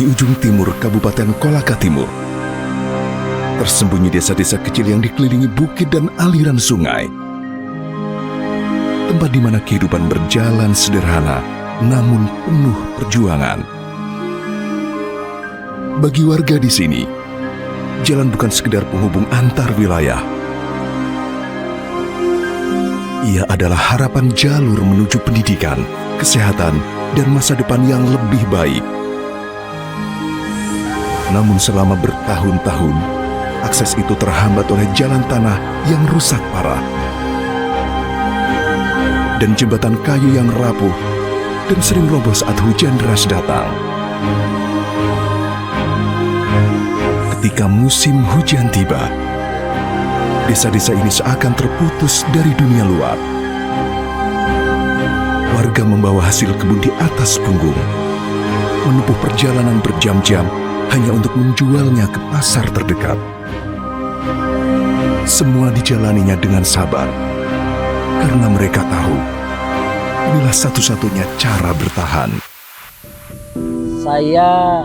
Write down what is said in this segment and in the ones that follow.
ujung timur Kabupaten Kolaka Timur, tersembunyi desa-desa kecil yang dikelilingi bukit dan aliran sungai. Tempat di mana kehidupan berjalan sederhana, namun penuh perjuangan. Bagi warga di sini, jalan bukan sekedar penghubung antar wilayah. Ia adalah harapan jalur menuju pendidikan, kesehatan, dan masa depan yang lebih baik. Namun selama bertahun-tahun, akses itu terhambat oleh jalan tanah yang rusak parah dan jembatan kayu yang rapuh dan sering roboh saat hujan deras datang. Ketika musim hujan tiba, desa-desa ini seakan terputus dari dunia luar. Warga membawa hasil kebun di atas punggung, menempuh perjalanan berjam-jam hanya untuk menjualnya ke pasar terdekat. Semua dijalaninya dengan sabar, karena mereka tahu inilah satu-satunya cara bertahan. Saya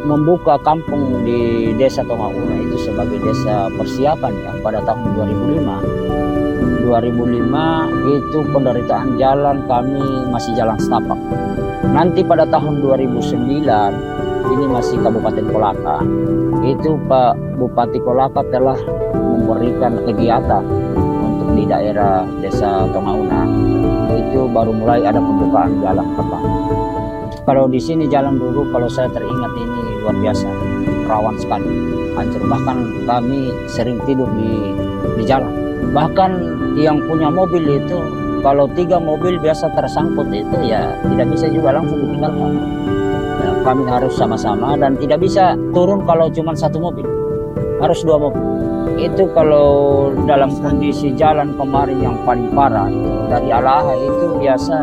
membuka kampung di Desa Tongauna itu sebagai desa persiapan ya pada tahun 2005. 2005 itu penderitaan jalan kami masih jalan setapak. Nanti pada tahun 2009 ini masih Kabupaten Kolaka. Itu Pak Bupati Kolaka telah memberikan kegiatan untuk di daerah Desa Tongauna. Itu baru mulai ada pembukaan jalan kembang. Kalau di sini jalan dulu kalau saya teringat ini luar biasa, rawan sekali, hancur. Bahkan kami sering tidur di jalan. Bahkan yang punya mobil itu kalau 3 mobil biasa tersangkut itu ya tidak bisa juga langsung ditinggalkan. Ya, kami harus sama-sama dan tidak bisa turun kalau cuma 1 mobil, harus 2 mobil. Itu kalau dalam kondisi jalan kemarin yang paling parah itu dari Alaha itu biasa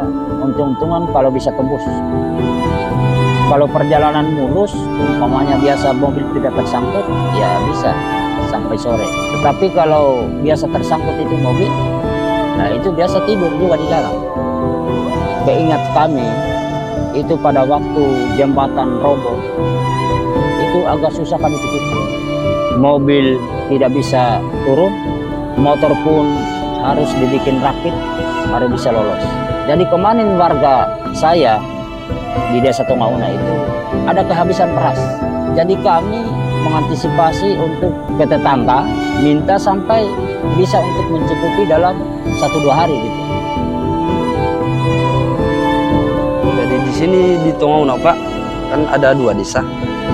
untung-untungan kalau bisa tembus. Kalau perjalanan mulus, umpamanya biasa mobil tidak tersangkut, ya bisa sampai sore. Tetapi kalau biasa tersangkut itu mobil, nah itu biasa tidur juga di jalan. Keingat kami, itu pada waktu jembatan roboh, itu agak susah kami tutup. Mobil tidak bisa turun, motor pun harus dibikin rakit, baru bisa lolos. Jadi kemarin warga saya di Desa Tongauna itu ada kehabisan beras. Jadi kami mengantisipasi untuk ke tetangga, minta sampai bisa untuk mencukupi dalam 1-2 hari gitu. Jadi di sini di Tongauna Pak, kan ada 2 desa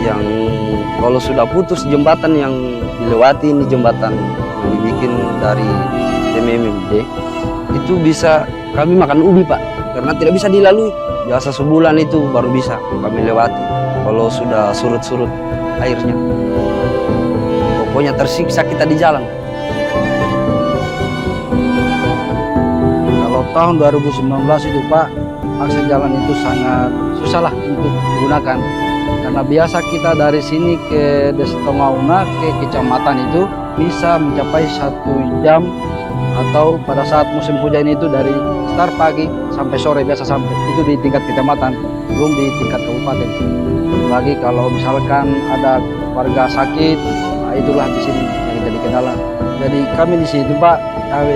yang kalau sudah putus jembatan yang dilewati, ini jembatan yang dibikin dari MMMD, itu bisa kami makan ubi Pak, karena tidak bisa dilalui. Biasa sebulan itu baru bisa kami lewati kalau sudah surut-surut airnya. Pokoknya tersiksa kita di jalan. Kalau tahun 2019 itu Pak, akses jalan itu sangat susah lah untuk digunakan. Karena biasa kita dari sini ke Desa Tongauna ke kecamatan itu bisa mencapai 1 jam, atau pada saat musim hujan itu dari start pagi sampai sore biasa sampai. Itu di tingkat kecamatan, belum di tingkat kabupaten. Lagi kalau misalkan ada warga sakit, nah itulah di sini yang jadi kendala. Jadi kami di situ Pak,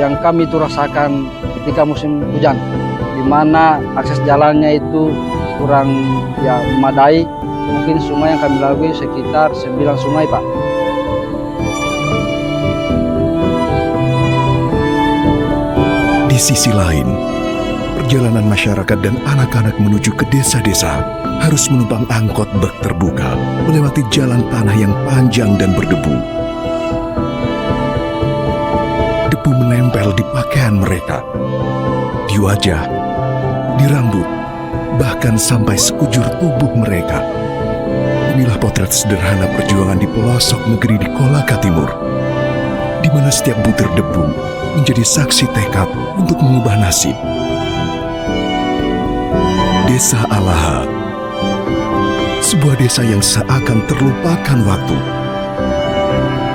yang kami itu rasakan ketika musim hujan, di mana akses jalannya itu kurang ya memadai. Mungkin sungai yang kami lalui sekitar 9 sungai Pak. Di sisi lain, perjalanan masyarakat dan anak-anak menuju ke desa-desa harus menumpang angkot bak terbuka melewati jalan tanah yang panjang dan berdebu. Debu menempel di pakaian mereka, di wajah, di rambut, bahkan sampai sekujur tubuh mereka. Inilah potret sederhana perjuangan di pelosok negeri di Kolaka Timur, di mana setiap butir debu menjadi saksi tekad untuk mengubah nasib. Desa Alaha, sebuah desa yang seakan terlupakan waktu.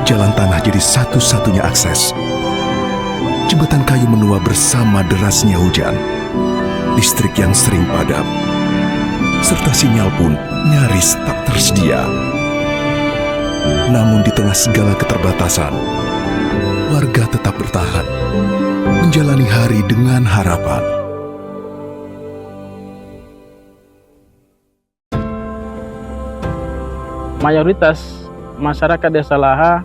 Jalan tanah jadi satu-satunya akses. Jembatan kayu menua bersama derasnya hujan. Listrik yang sering padam. serta sinyal pun nyaris tak tersedia. Namun di tengah segala keterbatasan, warga tetap bertahan, menjalani hari dengan harapan. Mayoritas masyarakat Desa Laha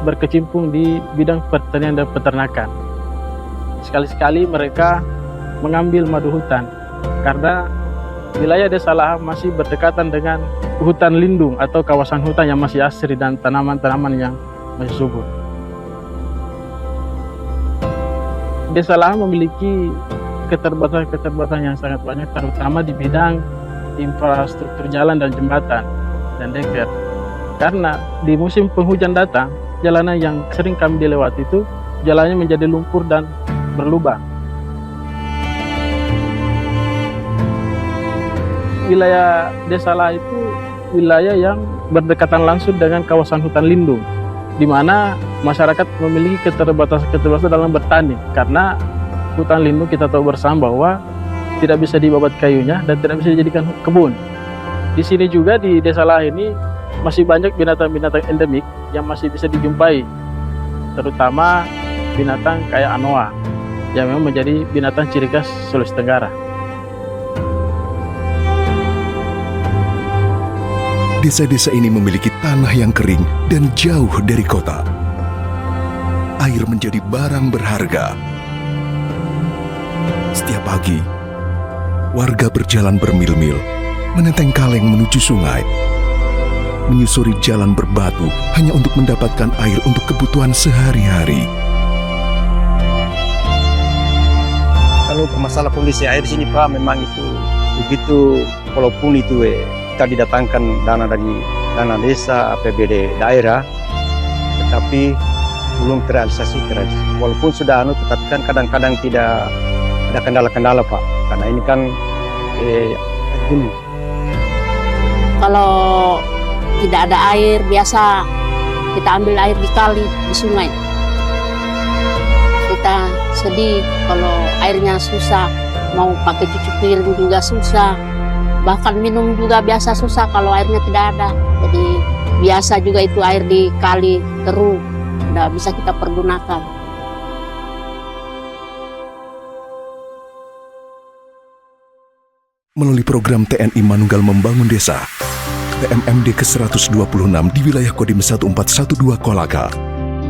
berkecimpung di bidang pertanian dan peternakan. Sekali-sekali mereka mengambil madu hutan karena wilayah Desa Laha masih berdekatan dengan hutan lindung atau kawasan hutan yang masih asri dan tanaman-tanaman yang masih subur. Desa Laha memiliki keterbatasan yang sangat banyak, terutama di bidang infrastruktur jalan dan jembatan dan deker. Karena di musim penghujan datang, jalanan yang sering kami dilewati itu jalannya menjadi lumpur dan berlubang. Wilayah Desa Laha itu wilayah yang berdekatan langsung dengan kawasan hutan lindung, di mana masyarakat memiliki keterbatasan dalam bertani, karena hutan lindung kita tahu bersama bahwa tidak bisa dibabat kayunya dan tidak bisa dijadikan kebun. Di sini juga di Desa Laha ini masih banyak binatang-binatang endemik yang masih bisa dijumpai, terutama binatang kayak anoa yang memang menjadi binatang ciri khas Sulawesi Tenggara. Desa-desa ini memiliki tanah yang kering dan jauh dari kota. Air menjadi barang berharga. Setiap pagi, warga berjalan bermil-mil, menenteng kaleng menuju sungai, menyusuri jalan berbatu hanya untuk mendapatkan air untuk kebutuhan sehari-hari. Kalau masalah kondisi air di sini Pak, memang itu begitu, walaupun itu kita didatangkan dana dari dana desa, APBD daerah, tetapi belum terrealisasi. Walaupun sudah tetapi kan kadang-kadang tidak ada kendala-kendala Pak, karena ini kan gunung. Kalau tidak ada air, biasa kita ambil air di kali, di sungai. Kita sedih kalau airnya susah, mau pakai cuci piring juga susah. Bahkan minum juga biasa susah kalau airnya tidak ada. Jadi biasa juga itu air di kali keruh, tidak bisa kita pergunakan. Melalui program TNI Manunggal Membangun Desa, TMMD ke-126 di wilayah Kodim 1412 Kolaka,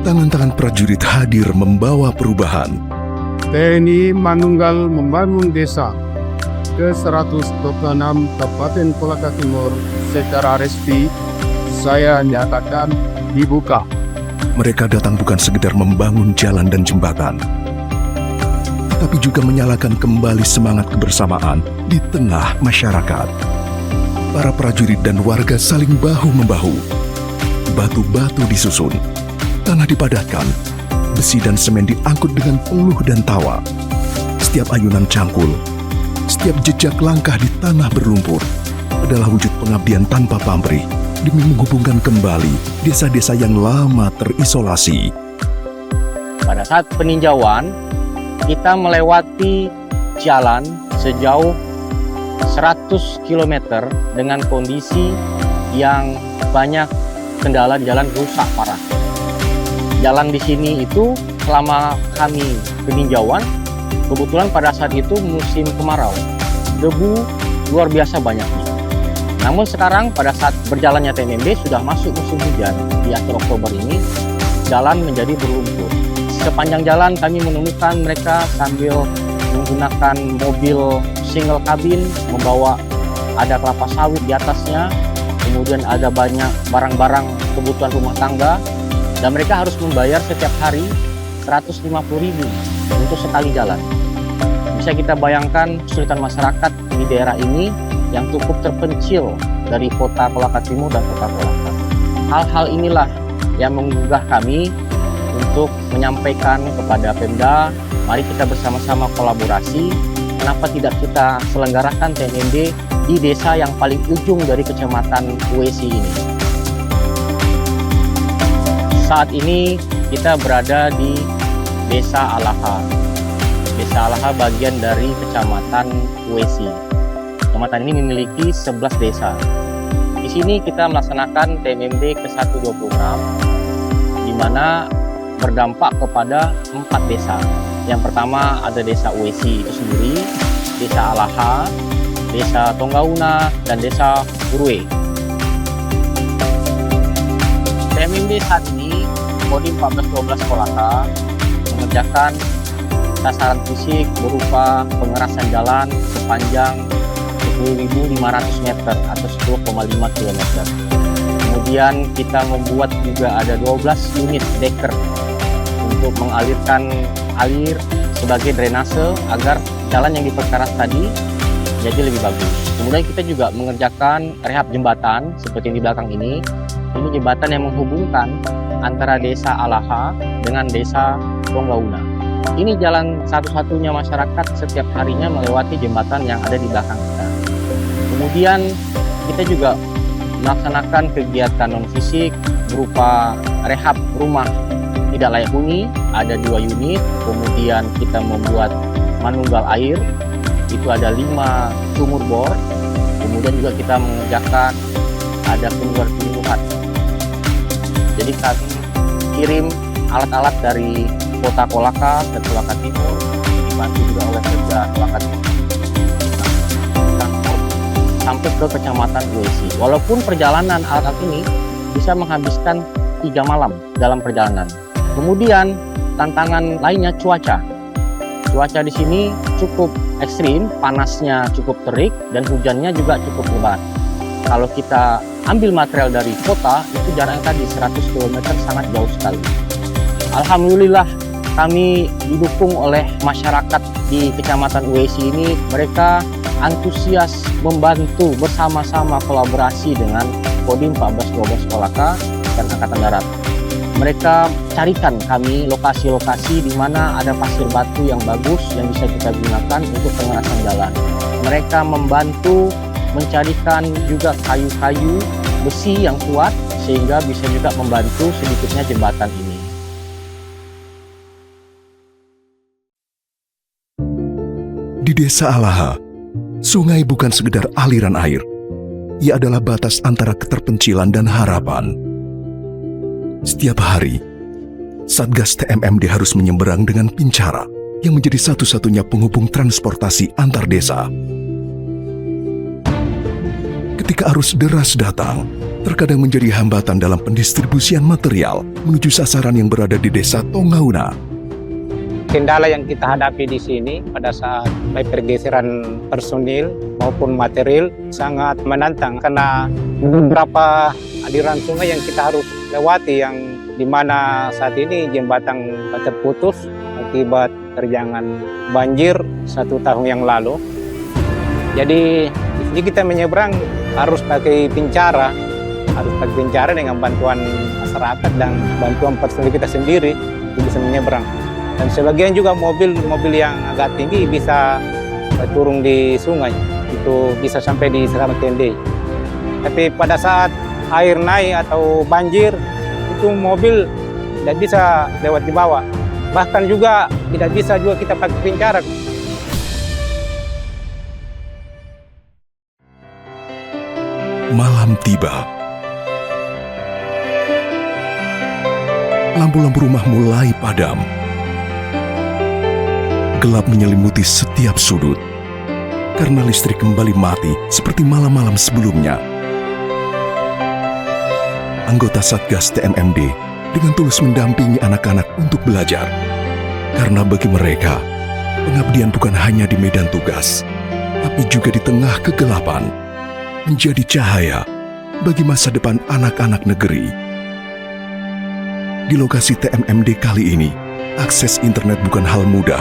tangan-tangan prajurit hadir membawa perubahan. TNI Manunggal Membangun Desa ke-126 Kabupaten Kolaka Timur secara resmi saya nyatakan dibuka. Mereka datang bukan sekedar membangun jalan dan jembatan, tapi juga menyalakan kembali semangat kebersamaan di tengah masyarakat. Para prajurit dan warga saling bahu-membahu. Batu-batu disusun, tanah dipadatkan, besi dan semen diangkut dengan peluh dan tawa. Setiap ayunan cangkul, setiap jejak langkah di tanah berlumpur adalah wujud pengabdian tanpa pamrih demi menghubungkan kembali desa-desa yang lama terisolasi. Pada saat peninjauan, kita melewati jalan sejauh 100 km dengan kondisi yang banyak kendala, di jalan rusak parah. Jalan di sini itu selama kami peninjauan, kebetulan pada saat itu musim kemarau, debu luar biasa banyaknya. Namun sekarang pada saat berjalannya TMMD sudah masuk musim hujan, di akhir Oktober ini jalan menjadi berlumpur. Sepanjang jalan kami menemukan mereka sambil menggunakan mobil single cabin, membawa ada kelapa sawit di atasnya, kemudian ada banyak barang-barang kebutuhan rumah tangga, dan mereka harus membayar setiap hari 150.000 untuk sekali jalan. Bisa kita bayangkan kesulitan masyarakat di daerah ini yang cukup terpencil dari kota Kolaka Timur dan kota Kolaka. Hal-hal inilah yang menggugah kami untuk menyampaikan kepada Pemda, mari kita bersama-sama kolaborasi. Kenapa tidak kita selenggarakan TNMD di desa yang paling ujung dari kecamatan Uesi ini? Saat ini kita berada di Desa Alaha. Desa Alaha bagian dari kecamatan Uesi. Kecamatan ini memiliki 11 desa. Di sini kita melaksanakan TMMD ke-126, di mana berdampak kepada 4 desa. Yang pertama ada desa Uesi itu sendiri, desa Alaha, desa Tonggauna, dan desa Urwe. TMMD saat ini Kodim 1412 Kolaka mengerjakan sasaran fisik berupa pengerasan jalan sepanjang 10.500 meter atau 10,5 km. Kemudian kita membuat juga ada 12 unit deker untuk mengalirkan air sebagai drainase agar jalan yang diperkeras tadi jadi lebih bagus. Kemudian kita juga mengerjakan rehab jembatan seperti yang di belakang ini. Ini jembatan yang menghubungkan antara desa Alaha dengan desa Tonggauna. Ini jalan satu-satunya masyarakat setiap harinya melewati jembatan yang ada di belakang kita. Kemudian kita juga melaksanakan kegiatan non-fisik berupa rehab rumah tidak layak huni, ada 2 unit. Kemudian kita membuat manunggal air, itu ada 5 sumur bor. Kemudian juga kita mengerjakan ada penumbuhan. Jadi kami kirim alat-alat dari Kota Kolaka dan Kolaka Timur, dibantu juga oleh Kerja Kolaka Timur, sampai ke Kecamatan Uesi. Walaupun perjalanan alat-alat ini bisa menghabiskan 3 malam dalam perjalanan. Kemudian tantangan lainnya cuaca. Cuaca di sini cukup ekstrim, panasnya cukup terik dan hujannya juga cukup lebat. Kalau kita ambil material dari kota, itu jaraknya tadi 100 km, sangat jauh sekali. Alhamdulillah kami didukung oleh masyarakat di Kecamatan Uesi ini. Mereka antusias membantu bersama-sama kolaborasi dengan Kodim 1412 Kolaka dan Angkatan Darat. Mereka carikan kami lokasi-lokasi di mana ada pasir batu yang bagus yang bisa kita gunakan untuk pengerasan jalan. Mereka membantu mencarikan juga kayu-kayu besi yang kuat sehingga bisa juga membantu sedikitnya jembatan ini. Di desa Alaha, sungai bukan sekedar aliran air. Ia adalah batas antara keterpencilan dan harapan. Setiap hari, Satgas TMMD harus menyeberang dengan pincara yang menjadi satu-satunya penghubung transportasi antar desa. Ketika arus deras datang, terkadang menjadi hambatan dalam pendistribusian material menuju sasaran yang berada di desa Tonggauna. Kendala yang kita hadapi di sini pada saat baik pergeseran personil maupun material sangat menantang karena beberapa aliran sungai yang kita harus lewati yang dimana saat ini jembatan terputus akibat terjangan banjir 1 tahun yang lalu. Jadi di sini kita menyeberang harus pakai pincara, dengan bantuan masyarakat dan bantuan personil kita sendiri untuk bisa menyeberang. Dan sebagian juga mobil yang agak tinggi bisa turun di sungai, itu bisa sampai di Sekarang Tende. Tapi pada saat air naik atau banjir, itu mobil tidak bisa lewat di bawah. Bahkan juga tidak bisa juga kita pakai pincara. Malam tiba. Lampu-lampu rumah mulai padam. Gelap menyelimuti setiap sudut. Karena listrik kembali mati seperti malam-malam sebelumnya. Anggota Satgas TMMD dengan tulus mendampingi anak-anak untuk belajar. Karena bagi mereka, pengabdian bukan hanya di medan tugas, tapi juga di tengah kegelapan, menjadi cahaya bagi masa depan anak-anak negeri. Di lokasi TMMD kali ini, akses internet bukan hal mudah,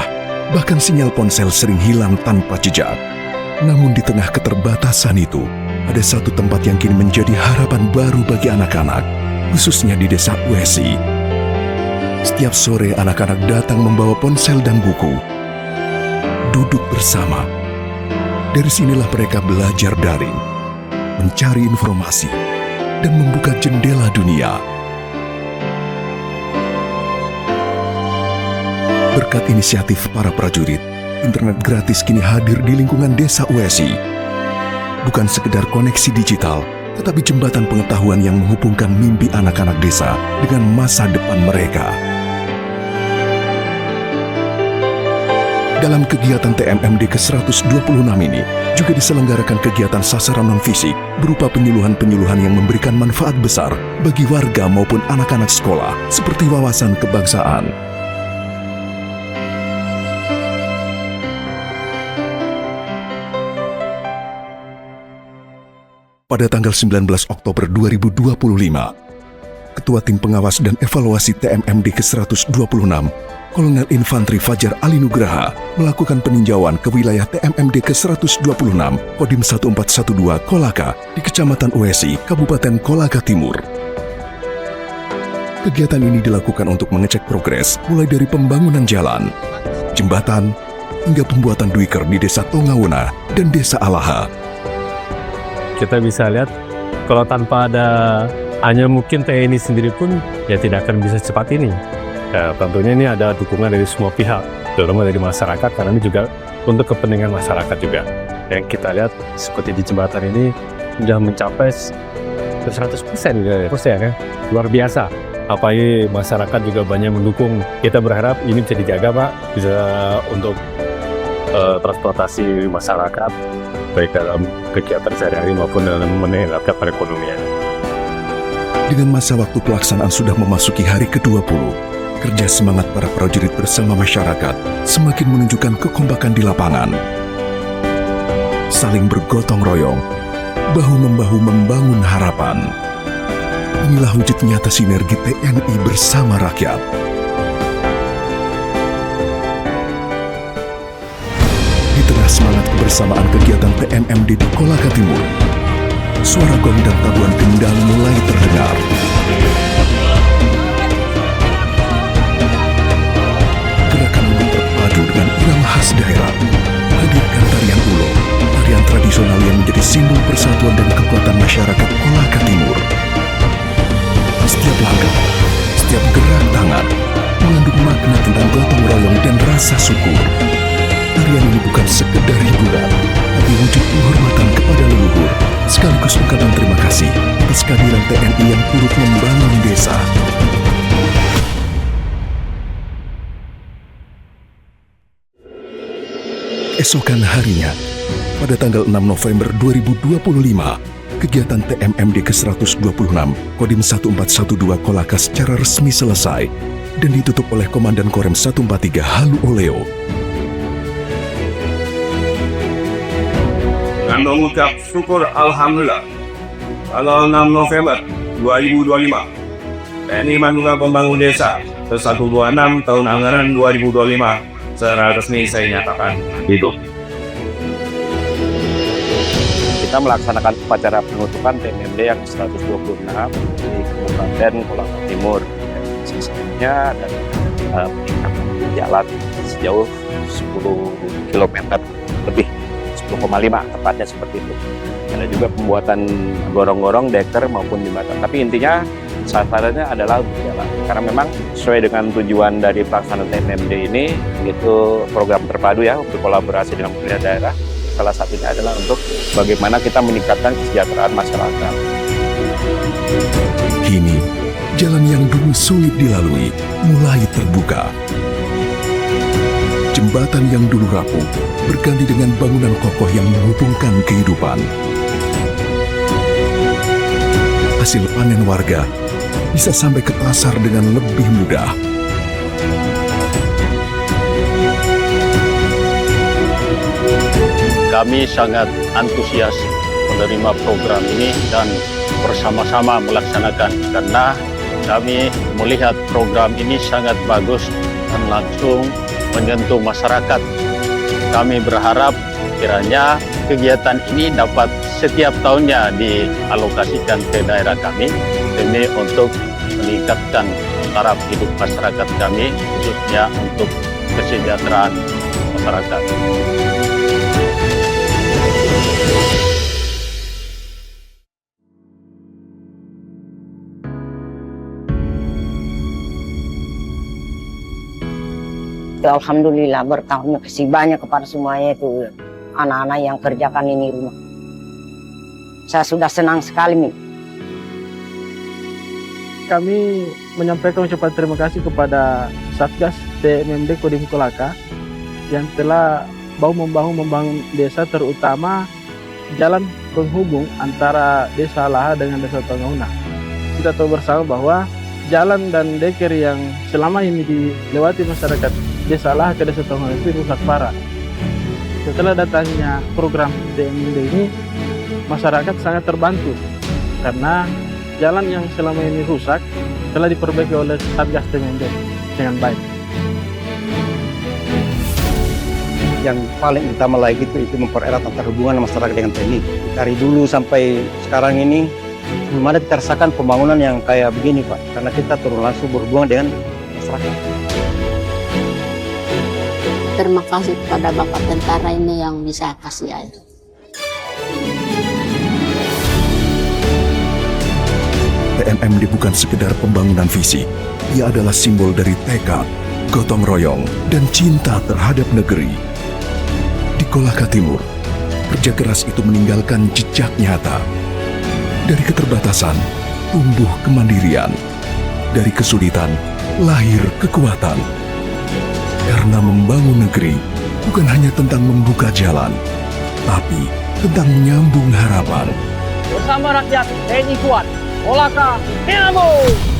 bahkan sinyal ponsel sering hilang tanpa jejak. Namun di tengah keterbatasan itu, ada satu tempat yang kini menjadi harapan baru bagi anak-anak, khususnya di desa Uesi. Setiap sore anak-anak datang membawa ponsel dan buku. Duduk bersama. Dari sinilah mereka belajar daring, mencari informasi, dan membuka jendela dunia. Berkat inisiatif para prajurit, internet gratis kini hadir di lingkungan desa Uesi. bukan sekedar koneksi digital, tetapi jembatan pengetahuan yang menghubungkan mimpi anak-anak desa dengan masa depan mereka. Dalam kegiatan TMMD ke-126 ini, juga diselenggarakan kegiatan sasaran non-fisik berupa penyuluhan-penyuluhan yang memberikan manfaat besar bagi warga maupun anak-anak sekolah, seperti wawasan kebangsaan. Pada tanggal 19 Oktober 2025, Ketua Tim Pengawas dan Evaluasi TMMD ke-126, Kolonel Infantri Fajar Ali Nugraha, melakukan peninjauan ke wilayah TMMD ke-126, Kodim 1412 Kolaka, di Kecamatan Uesi, Kabupaten Kolaka Timur. Kegiatan ini dilakukan untuk mengecek progres mulai dari pembangunan jalan, jembatan, hingga pembuatan duiker di Desa Tongauna dan Desa Alaha. Kita bisa lihat kalau tanpa ada hanya mungkin TNI sendiri pun ya tidak akan bisa cepat ini. Ya, tentunya ini ada dukungan dari semua pihak, terutama dari masyarakat, karena ini juga untuk kepentingan masyarakat juga. Yang kita lihat seperti di jembatan ini sudah mencapai 100% ya, luar biasa. Apalagi masyarakat juga banyak mendukung. Kita berharap ini bisa dijaga, Pak, bisa untuk transportasi masyarakat, baik dalam kegiatan sehari-hari maupun dalam meningkatkan perekonomian. Dengan masa waktu pelaksanaan sudah memasuki hari ke-20, kerja semangat para prajurit bersama masyarakat semakin menunjukkan kekompakan di lapangan. Saling bergotong royong, bahu-membahu membangun harapan. Inilah wujud nyata sinergi TNI bersama rakyat. Di tengah semangat kebersamaan kegiatan TMMD di Kolaka Timur, suara gong dan tabuhan kendang mulai terdengar. Gerakan ini berpadu dengan irama khas daerah, menghadirkan tarian ulo, tarian tradisional yang menjadi simbol persatuan dan kekuatan masyarakat Kolaka Timur. Setiap langkah, setiap gerak tangan, mengandung makna tentang gotong royong dan rasa syukur. Tarian ini bukan sekedar hiburan, tapi wujud penghormatan kepada leluhur, sekaligus ungkapan terima kasih atas kehadiran TNI yang turut membangun desa. Esokan harinya, pada tanggal 6 November 2025, kegiatan TMMD ke-126 Kodim 1412 Kolaka secara resmi selesai dan ditutup oleh Komandan Korem 143 Halu Oleo. Dengan mengucap syukur Alhamdulillah, tanggal 6 November 2025, TNI Mandunga Pembangun Desa ke-126 tahun anggaran 2025 secara resmi saya nyatakan hidup. Kita melaksanakan upacara penutupan TMMD yang ke-126 di Kabupaten Kolaka Timur. Sisanya ada peningkatan jalan sejauh 10 km lebih, 10,5 tepatnya seperti itu. Ada juga pembuatan gorong-gorong, deker maupun jembatan. Tapi intinya sasarannya adalah berjalan. Karena memang sesuai dengan tujuan dari pelaksanaan TMMD ini, itu program terpadu ya untuk kolaborasi dengan pemerintah daerah. Salah satunya adalah untuk bagaimana kita meningkatkan kesejahteraan masyarakat. Kini, jalan yang dulu sulit dilalui mulai terbuka. Jembatan yang dulu rapuh berganti dengan bangunan kokoh yang menghubungkan kehidupan. Hasil panen warga bisa sampai ke pasar dengan lebih mudah. Kami sangat antusias menerima program ini dan bersama-sama melaksanakan karena kami melihat program ini sangat bagus dan langsung menyentuh masyarakat. Kami berharap kiranya kegiatan ini dapat setiap tahunnya dialokasikan ke daerah kami demi untuk meningkatkan taraf hidup masyarakat kami, khususnya untuk kesejahteraan masyarakat. Alhamdulillah, berterima kasih banyak kepada semuanya itu anak-anak yang kerjakan ini rumah. Saya sudah senang sekali, Mi. Kami menyampaikan ucapan terima kasih kepada Satgas TMMD Kodim Kolaka yang telah membangun desa, terutama jalan penghubung antara Desa Laha dengan Desa Tongauna. Kita tahu bersama bahwa jalan dan deker yang selama ini dilewati masyarakat Desa Laha ke Desa Tongauna itu rusak parah. Setelah datangnya program TMMD ini, masyarakat sangat terbantu karena jalan yang selama ini rusak telah diperbaiki oleh Satgas TMMD dengan baik. Yang paling utama lagi itu mempererat antar hubungan masyarakat dengan TNI. Dari dulu sampai sekarang ini belum ada kita rasakan pembangunan yang kayak begini, Pak, karena kita turun langsung berhubungan dengan masyarakat. Terima kasih kepada Bapak Tentara ini yang bisa kasih air. TMMD bukan sekedar pembangunan visi, ia adalah simbol dari tekad, gotong royong, dan cinta terhadap negeri. Di Kolaka Timur, kerja keras itu meninggalkan jejak nyata. Dari keterbatasan, tumbuh kemandirian. Dari kesulitan, lahir kekuatan. Karena membangun negeri bukan hanya tentang membuka jalan, tapi tentang menyambung harapan. Bersama rakyat, TNI kuat. Kolaka Timur!